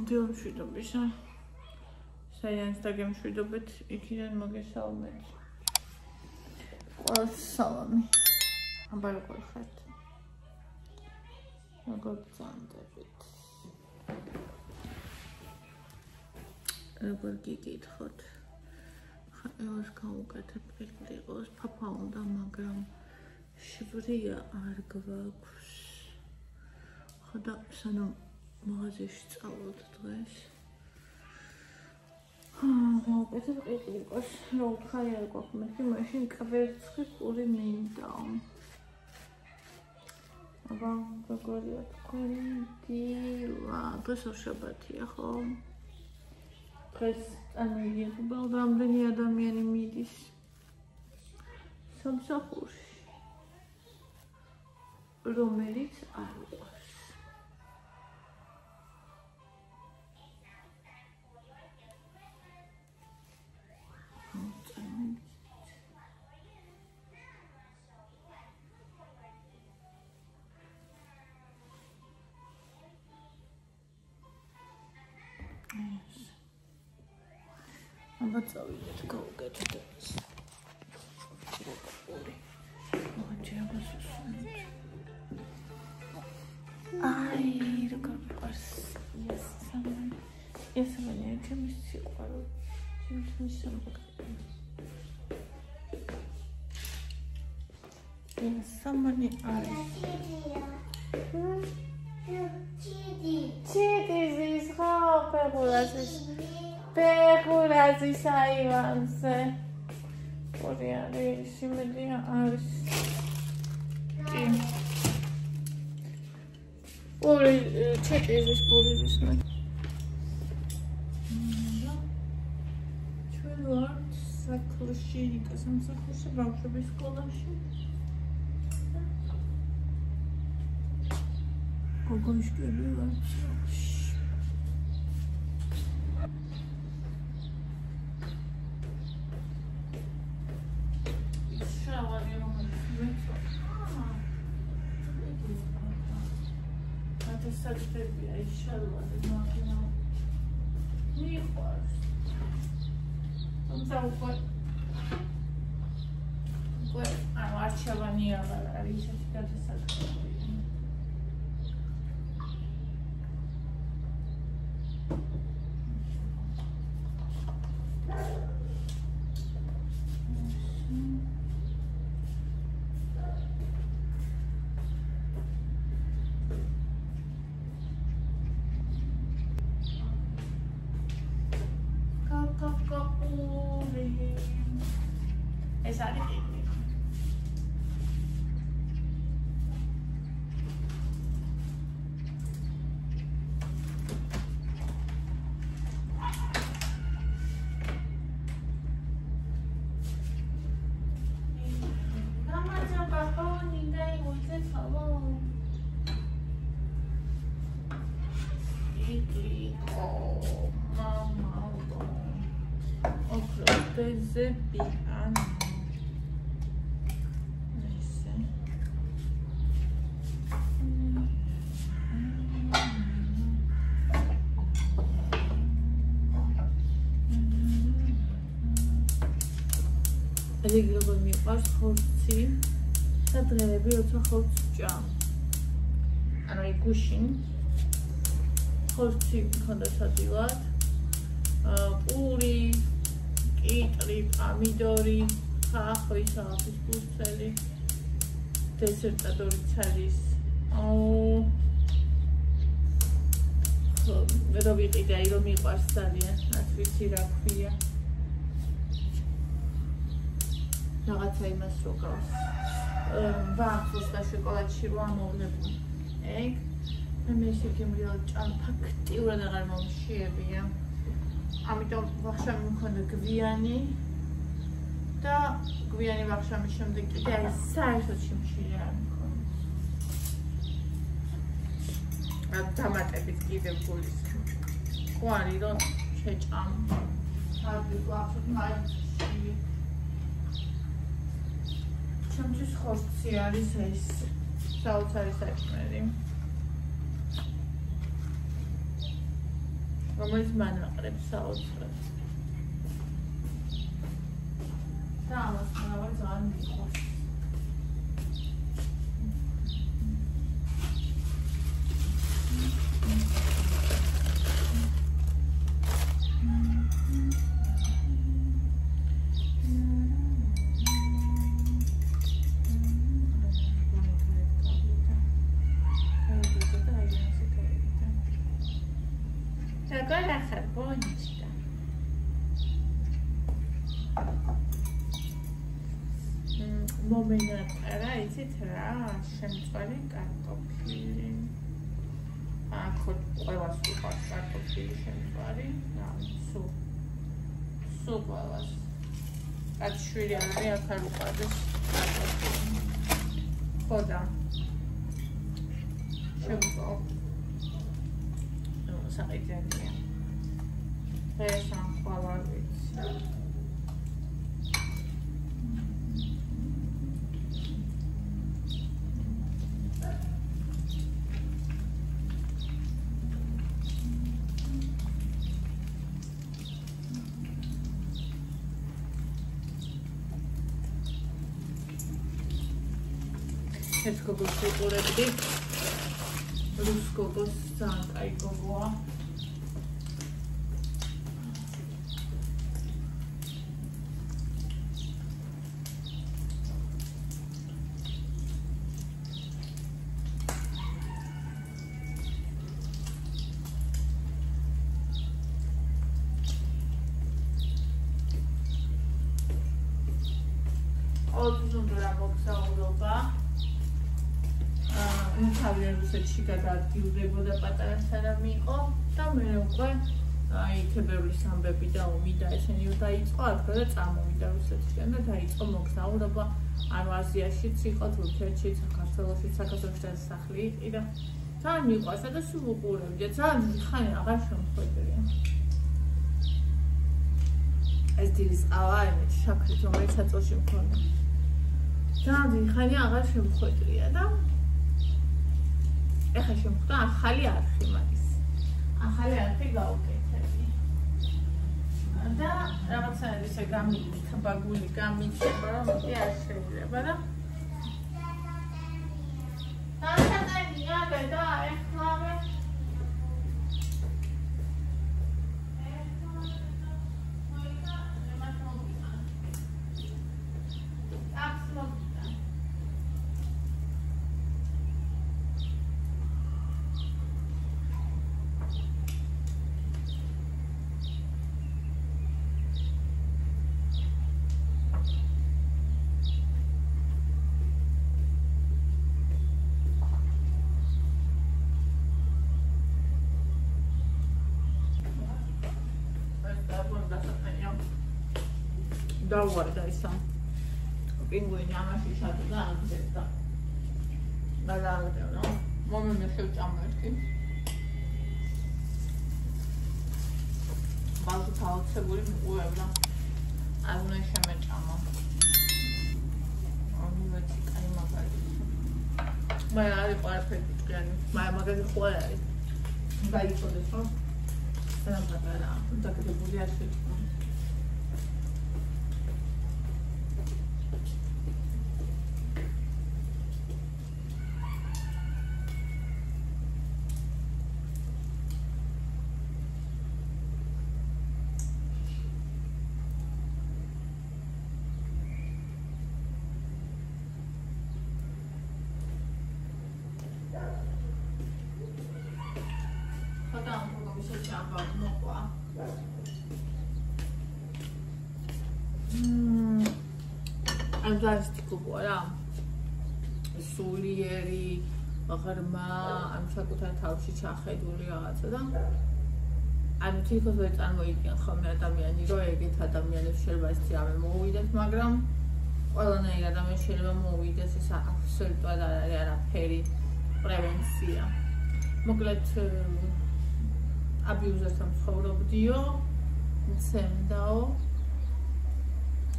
დილმშვიდობისა. საიანს დაგემშვიდობეთ, იქიდან მოგესალმეთ. ყველას სალამი. აბა როგორ ხართ? როგორ ბრძანდებით? როგორ გიგითხოთ? ხაელს გავუკეთებ, ეგრე იყოს, ფაფა უნდა, მაგრამ შევრია არ გვაქვს. ხოდა სანამ მაღაზიაში წავალთ დღეს. გავუკეთებ, ეგრე იყოს, რა უთხარი არ გვაქვს, მეთქი მაშინ კვერცხი პური მინდა. აბა როგორია თქვენი დილა? დღეს შაბათია, ხო? დღეს წამიგიღება, რამდენი ადამიანი მიდის სამსახურში, რომელიც არ უყვარს. აბა წავიდეთ, გავუკეთეთ ეს. აი, როგორ მიყვარს იასამანი. იასამანი არ ჩემს სიყვარო. ჩემს სამყარო. იასამანი არის. ჩიტიზის ხო, პეხურაზის აივანზე. ორი არის, იმედია არის. კი. ორი ჩიტიზის პურიზის მე. ჩვენ ვართ სახლში, ნიკა სამსახურში, ბავშვების სკოლაში. გოგოიშკები ვართ სახლში. საჭიროა ისალვადე მაგინა მიყვარს თუმცა უკვე არჩევანი აღარ არის ისეთი გადასაწყვეტი ეს არის იგი. გამარჯობა პაპა, ნინდა იმოიძე ხალო. იგი მამა. ოქროზე ბიან. რიგი როგორ მიყვარს ხორცი და დღეები როცა ხორცს ვჭამ. ანუ გუშინ ხორცი მქონდა სადილად, პური, კიტრი, პამიდორი, ხახვი, სალათის ფურცელი, დესერტად ორი ცალის. რო ვიყიდე, აი რომ მიყვარს ძალიან, რაც ვიცი რა ქვია. რაღაცა იმას რო გავს. ვაფლს და შოკოლადში რო ამოვლებ. ეგ მე ისეთი მრიალ ფაქტიურად აღარ მომშიებია. ამიტომ ვახშამი მქონდა გვიანი და გვიანი ვახშამის შემდეგ კიდე აი საერთოდ შემშილი არ მქონდა. დამატებით კიდევ გულის ყვარი რომ შეჭამ. თავი ვახშობ მაინცში. ჩემთვის ხორცი არის ეს საოცარი საჭმელი. რომელიც მან აყრებს საოცრად. და ამას მრავალი ძალიან მიყვარს. Agora essa bonita. Moment რა იცით რა შემწვარი კარტოფილი. ახლა ყველას უყვარს კარტოფილი შემწვარი. სულ ყველას. კაცშვილი არის აქ არ უყვარდეს კარტოფილი. ხოდა. შემწვარ. საყიძენია. ეს ამ ყავარიც. ეს გოგოს უყურებდი. რუს გოგოს ძალიან კაი გოგოა. რუსეთში გადაადგილდებოდა პატარა სანამ იყო და მე უკვე აი თებერვლის ამბები და ომი და ესენი დაიწყო აქ და წამოვიდა რუსეთიდან და დაიწყო მოგზაურობა ანუ აზიაშიც იყო თურქეთშიც საქართველოშიც საქართველოს სახლი იყიდა ძალიან მიყვარს და სულ უყურებდი ძალიან ხანი აღარ შემხვედრია ეს დილის ყავა იმით შაქრით რომელიც საწოლში მქონდა ძალიან ხანი აღარ შემხვედრია და ეხლა შემხვდა ახალი არხი მაგის. ახალი არხი გავუკეთები. და რაღაცნაირად ისე გამიჩაბაგული გამიჩება, რომ კი არ შეიძლება და სანტანია და ეხლავე დავარდა ისა პინგვინი ამაში შატა ამბედა გადააგდევნო მომენტ შევჭამერთი ბალტი თავცებული მიყურებდა არ უნდა შემეჭამა ამბეთი კაი მაგალითი მე არის პარფექტი ჭკიანი მაგაზი ხო არის გაიწოდეს ხო სანამ დაკეთებული არ შეჭმა Fantastico, რა. სულიერი, ღრმა, ამ საკუთარ თავში ჩახედული რაღაცა და ანუ თვითონ ვერ წარმოიდგენ ხოლმე ადამიანი, რომ ეგეთ ადამიანებს შეიძლება ისე ამე მოუვიდეს, მაგრამ ყველანაირ ადამიანს შეიძლება მოუვიდეს, ეს აბსოლუტურად არ არის არაფერი პრევენცია. მოკლედ აბიუზერთან ცხოვრობდიო, მცემდაო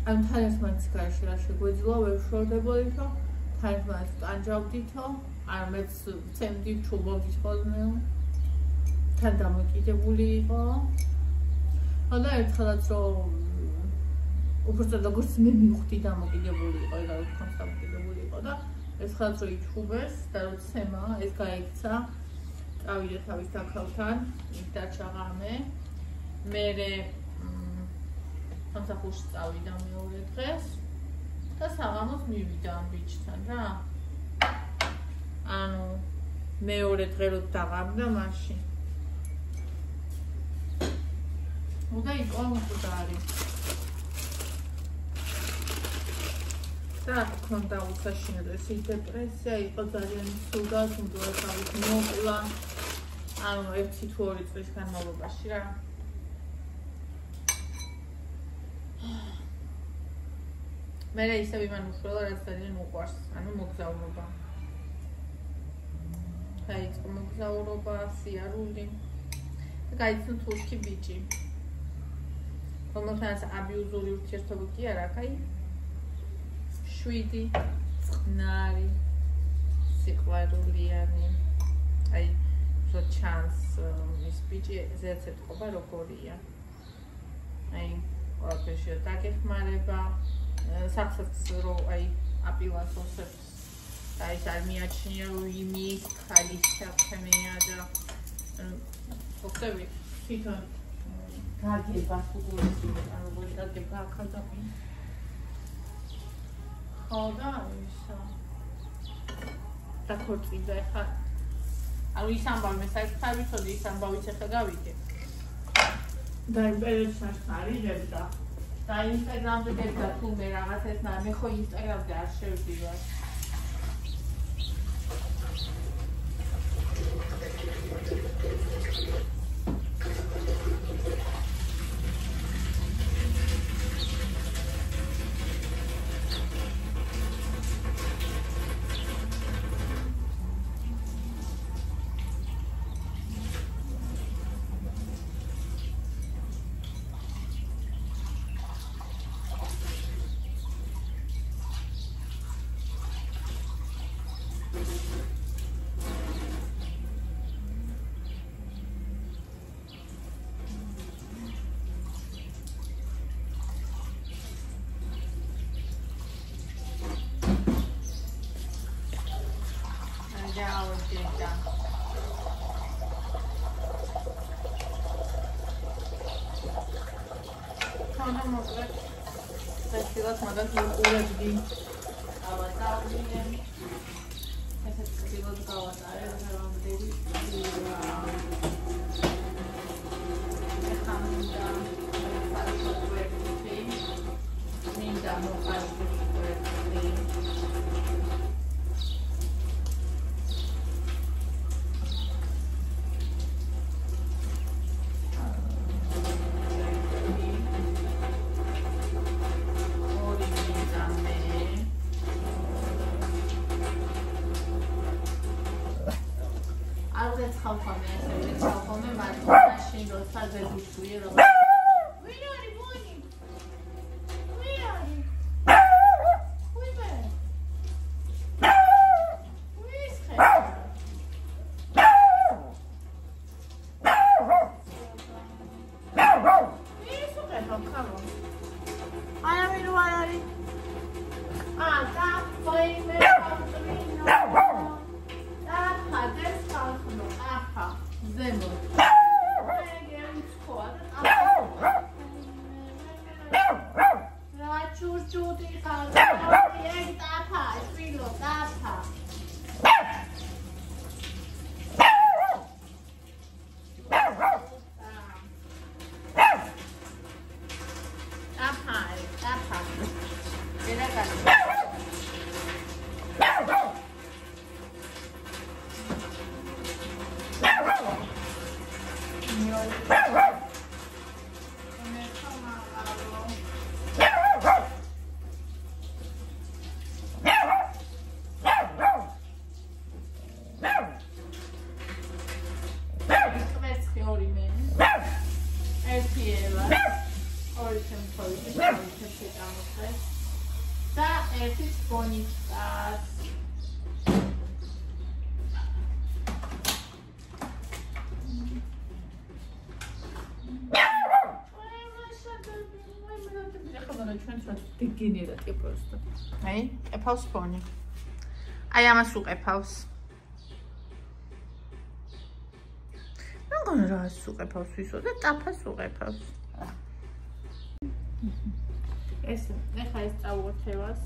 ამ თანასმანის გარშე რა შეგვეძლო ვერ შევდებოდითო თანასმანის ტანჯავდითო არ მეც ცემდი ჩუბობდით ხოლმე თან დამოკიდებული იყო. და ერთხელაც რომ უბრალოდ როგორც მე მივხვდი დამოკიდებული იყო, ეგ არის თქოს დამოკიდებული იყო და ერთხელაც რომ იჩხუბეს და რომ ცემა ეს გაიქცა, წავიდა თავის დაქალთან, დარჩა ღამე. მერე სამსახურში წავიდა მეორე დღეს და საღამოს მივიდა ამ ბიჭთან რა. ანუ მეორე დღე რო დაღამდა მაშინ. და იყო მკვდარი. და ქონდა უცაშინელესი დეპრესია, იყო ძალიან ცუდად, უნდოდა თავის მოკლა. ანუ 1 თუ 2 წლის განმავლობაში რა. მე ისევ იმან უშველა, რაც ძალიან უყვარს, ანუ მოგზაურობა. დაიწყო მოგზაურობა, სიარული. და გაიცნო თურქი ბიჭი. რომელთანაც აბიუზური ურთიერთობა კი არა, აი 7 წყნარი სიყვარულიანი. აი რო ჩანს ის ბიჭი ზეც ეთყობა როგორია. აი ყველაფერში დაგეხმარება, სახსაც რო აი აპილასოსებს და ის არ მიაჩნია რომ იმის ხალის საქმეა და ხოხები თვითონ გაგება უგულისხმობ, ანუ როგორი გაგება ახალდამი. ხო და ისა და ქორწინდა ხა. ანუ ის ამბავი მე საერთოდ ვიცოდი, ის ამბავიც ახლა გავიგე. და იმ პერიოდში არიღებდა. და ინსტაგრამზე დებდა თუმე რაღაცას და მე ხო ინსტაგრამზე არ შევდივარ. Magari ora di avatare ese tipo di avatare però devi fare დგინერატი просто. აი, ყეფავს ფონი. აი ამას უყეფავს. მაგონ რას უყეფავს ვისო და ტაფას უყეფავს. ეს ეხა ეს წავუერთებას.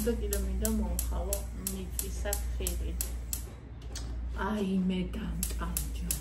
და კიდე მინდა მომხავო მიწისა ხილი. აი მე დამტანჯა.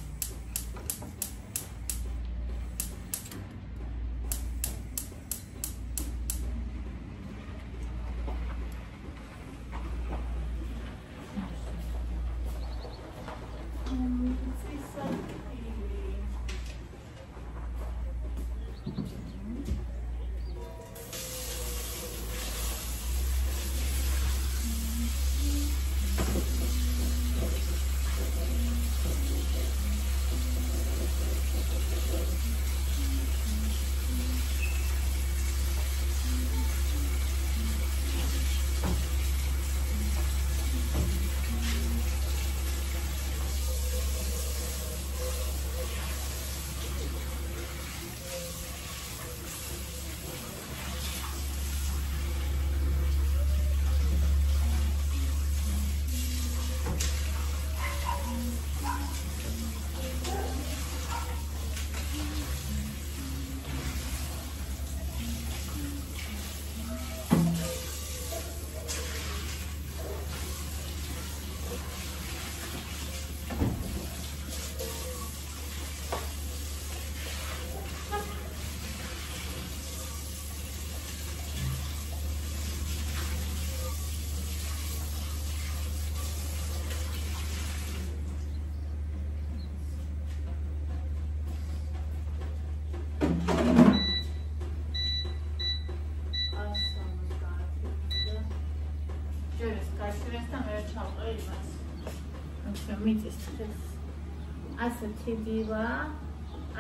ასეთი დილა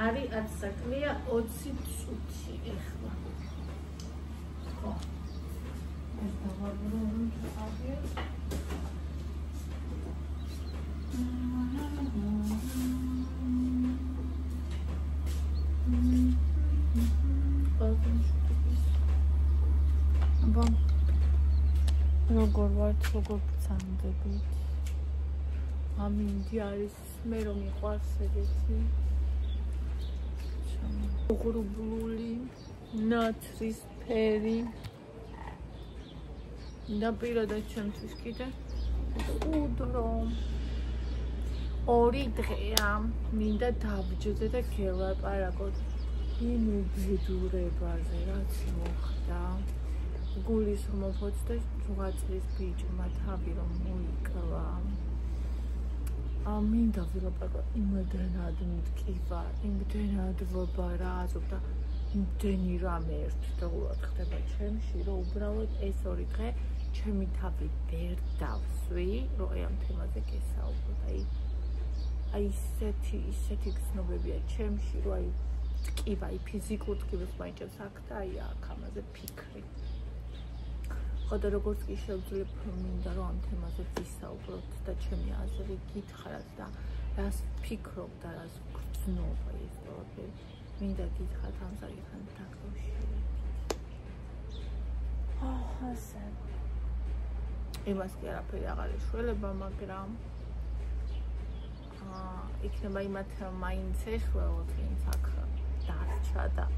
არის 10 საკლია 20 წუთი ეხლა. ხო. ეს დავაბრო რომ წავიდე. როგორ ვართ, როგორ ბრძანდებით? ამინდი არის მე რომ მიყვარს ეგეთი უღრუბლული ნაცრისფერი და პირადად ჩემთვის კიდე უდრო 2 დღეა მინდა დავჯდე და გელაპარაკოთ იმ უბედურებაზე რაც მოხდა გულის მომფოც და 8 წლის ბიჭმა თავი რომ მოიკლა მინდა ვილაპარაკო იმდენად მტკივა, იმდენად ვბარა აზობდა, იმდენი რამე ერთდღურად ხდება ჩემში, რომ უბრალოდ ეს 2 დღე ჩემი თავი ვერ დავსვი, რომ ამ თემაზე გესაუბროთ. აი ისეთი გზნობებია ჩემში, რომ აი ტკივა, ფიზიკურ ტკივას მაინტერესებს აქ და აი აქ ამაზე ფიქრი. ხოდა როგორც კი შევძლებ მინდა რომ ამ თემაზე ვისაუბროთ და ჩემი აზრი გითხრათ და რას ფიქრობ და რას გრძნობ ეს ყველაფერი მინდა გითხრათ ამ საკითხთან დაკავშირებით. ასე. იმას კი არაფერი აღარ ეშველება, მაგრამ იქნება იმათ მაინც ეშველოთ, ვინც აქ დარჩა და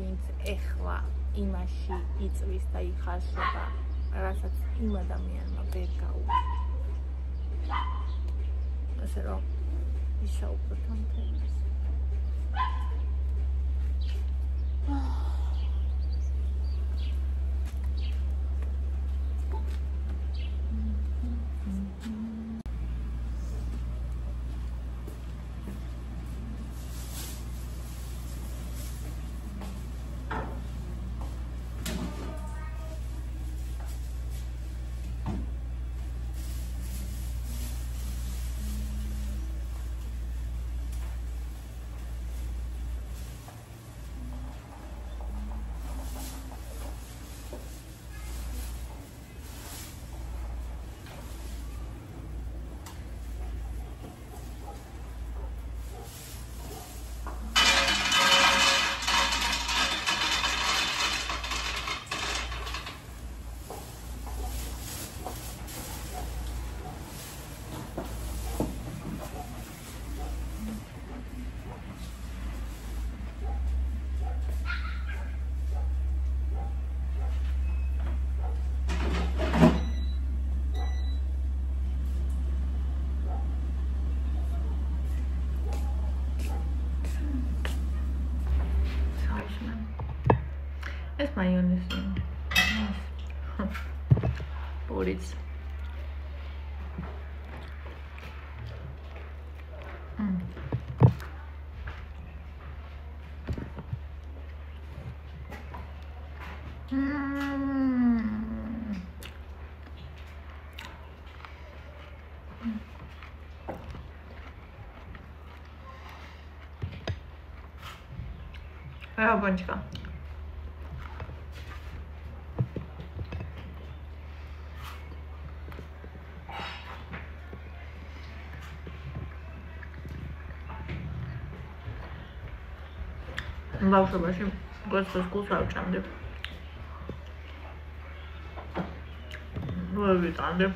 ვინც ეხლა იმაში იწვის და იხარშება რასაც იმ ადამიანმა ვერ გაუჩნდა. ასე რომ ვისაუბროთ ამ თემაზე. მაიონეზი. პურიც. Aia băncica. ბავშვობაში გასწოს გულს ავჭამდი. ვერ ვიტანდი.